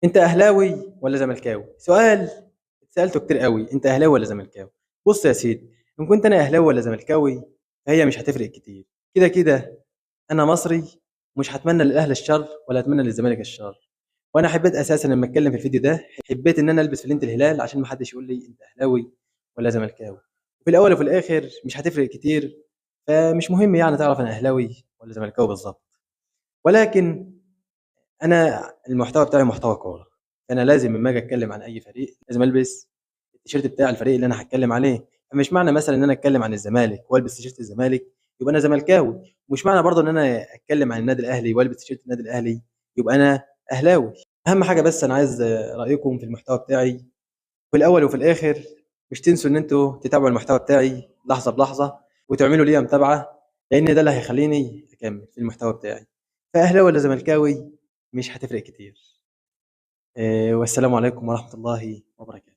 انت اهلاوي ولا زملكاوي؟ سؤال سالته كتير قوي، انت اهلاوي ولا زملكاوي؟ بص يا سيدي، ان كنت انا اهلاوي ولا زملكاوي فهي مش هتفرق كتير. كده كده انا مصري، مش هتمنى للاهلي الشر ولا اتمنى للزمالك الشر. وانا حبيت اساسا لما اتكلم في الفيديو ده، حبيت ان انا البس فلينة الهلال عشان ما حدش يقول لي انت اهلاوي ولا زملكاوي. في الاول وفي الاخر مش هتفرق كتير، فمش مهم يعني تعرف انا اهلاوي ولا زملكاوي بالظبط. ولكن انا المحتوى بتاعي محتوى كوره، فانا لازم لما اجي اتكلم عن اي فريق لازم البس التيشيرت بتاع الفريق اللي انا هتكلم عليه. فمش معنى مثلا ان انا اتكلم عن الزمالك والبس تيشيرت الزمالك يبقى انا زملكاوي، ومش معنى برضه ان انا اتكلم عن النادي الاهلي والبس تيشيرت النادي الاهلي يبقى انا اهلاوي. اهم حاجه بس انا عايز رايكم في المحتوى بتاعي. في الاول وفي الاخر مش تنسوا ان انتوا تتابعوا المحتوى بتاعي لحظه بلحظه وتعملوا لي متابعه، لان ده اللي هيخليني اكمل في المحتوى بتاعي. فاهلاوي ولا زملكاوي مش هتفرق كتير. والسلام عليكم ورحمه الله وبركاته.